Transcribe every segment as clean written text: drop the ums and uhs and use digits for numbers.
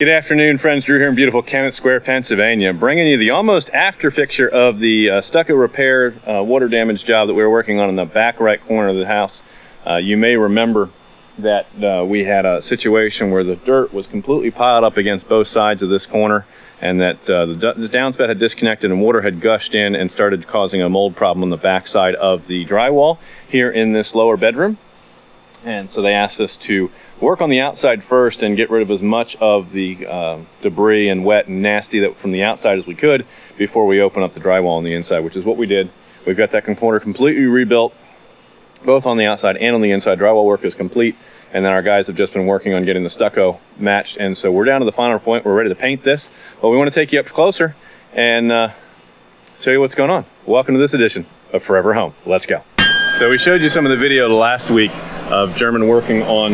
Good afternoon, friends. Drew here in beautiful Kennet Square, Pennsylvania, bringing you the almost after picture of the stucco repair water damage job that we were working on in the back right corner of the house. You may remember that we had a situation where the dirt was completely piled up against both sides of this corner, and that the downspout had disconnected and water had gushed in and started causing a mold problem on the back side of the drywall here in this lower bedroom. And so they asked us to work on the outside first and get rid of as much of the debris and wet and nasty that from the outside as we could before we open up the drywall on the inside, which is what we did. We've got that corner completely rebuilt, both on the outside and on the inside. Drywall work is complete, and then our guys have just been working on getting the stucco matched, and so we're down to the final point. We're ready to paint this, but we want to take you up closer and show you what's going on. Welcome to this edition of Forever Home. Let's go. So we showed you some of the video last week of German working on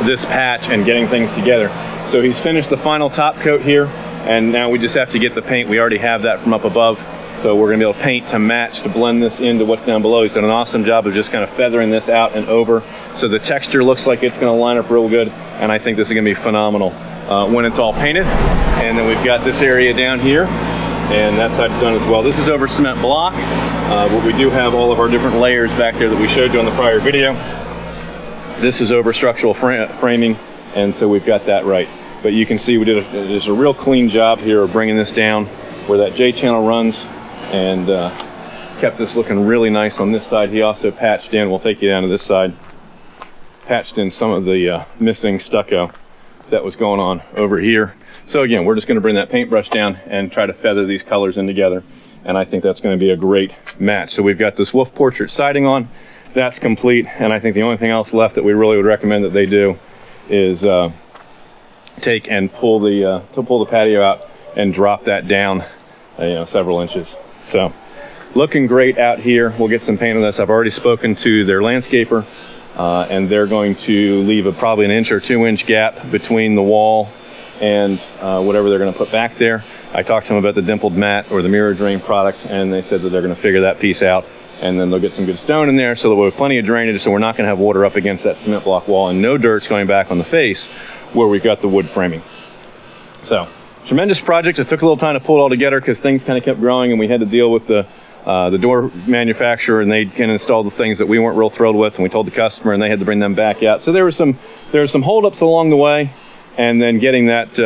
this patch and getting things together. So he's finished the final top coat here, and now we just have to get the paint. We already have that from up above, so we're gonna be able to paint to match, to blend this into what's down below. He's done an awesome job of just kind of feathering this out and over, so the texture looks like it's gonna line up real good, and I think this is gonna be phenomenal when it's all painted. And then we've got this area down here, and that side's done as well. This is over cement block, but we do have all of our different layers back there that we showed you on the prior video. This is over structural framing, and so we've got that right. But you can see we did a real clean job here of bringing this down where that J channel runs, and kept this looking really nice on this side. He also patched in, we'll take you down to this side, patched in some of the missing stucco that was going on over here. So again, we're just going to bring that paintbrush down and try to feather these colors in together, and I think that's going to be a great match. So we've got this wolf portrait siding on. That's complete, and I think the only thing else left that we really would recommend that they do is take and pull the patio out and drop that down several inches. So looking great out here. We'll get some paint on this. I've already spoken to their landscaper, and they're going to leave probably an 1 or 2 inch gap between the wall and whatever they're going to put back there. I talked to them about the dimpled mat or the mirror drain product, and they said that they're going to figure that piece out, and then they'll get some good stone in there so that we'll have plenty of drainage, so we're not going to have water up against that cement block wall, and no dirt's going back on the face where we've got the wood framing. So tremendous project. It took a little time to pull it all together because things kind of kept growing, and we had to deal with the door manufacturer, and they can install the things that we weren't real thrilled with, and we told the customer, and they had to bring them back out. So there were some holdups along the way, and then getting that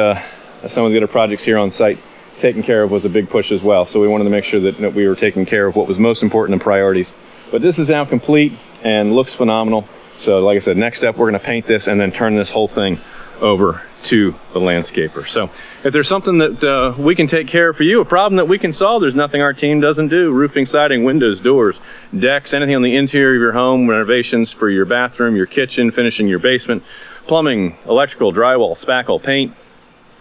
some of the other projects here on site taken care of was a big push as well. So we wanted to make sure that we were taking care of what was most important and priorities. But this is now complete and looks phenomenal. So like I said, next step, we're going to paint this and then turn this whole thing over to the landscaper. So if there's something that we can take care of for you, a problem that we can solve, there's nothing our team doesn't do. Roofing, siding, windows, doors, decks, anything on the interior of your home, renovations for your bathroom, your kitchen, finishing your basement, plumbing, electrical, drywall, spackle, paint.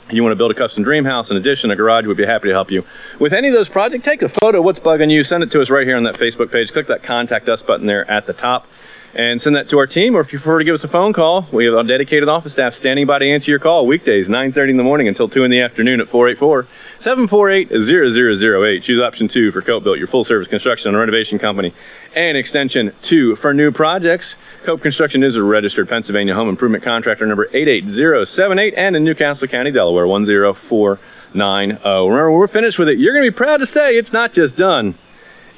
You want to build a custom dream house, an addition, a garage, we'd be happy to help you with any of those projects. Take a photo of what's bugging you, send it to us right here on that Facebook page. Click that contact us button there at the top and send that to our team, or if you prefer to give us a phone call, we have a dedicated office staff standing by to answer your call weekdays 9:30 in the morning until 2 in the afternoon at 484-748-0008. Choose option 2 for Cope Built, your full service construction and renovation company, and extension 2 for new projects. Cope Construction is a registered Pennsylvania home improvement contractor number 88078, and in Newcastle County, Delaware 10490. Remember, when we're finished with it, you're going to be proud to say it's not just done.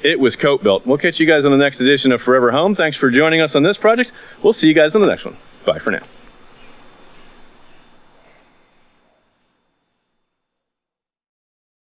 It was Cope Built. We'll catch you guys on the next edition of Forever Home. Thanks for joining us on this project. We'll see you guys on the next one. Bye for now.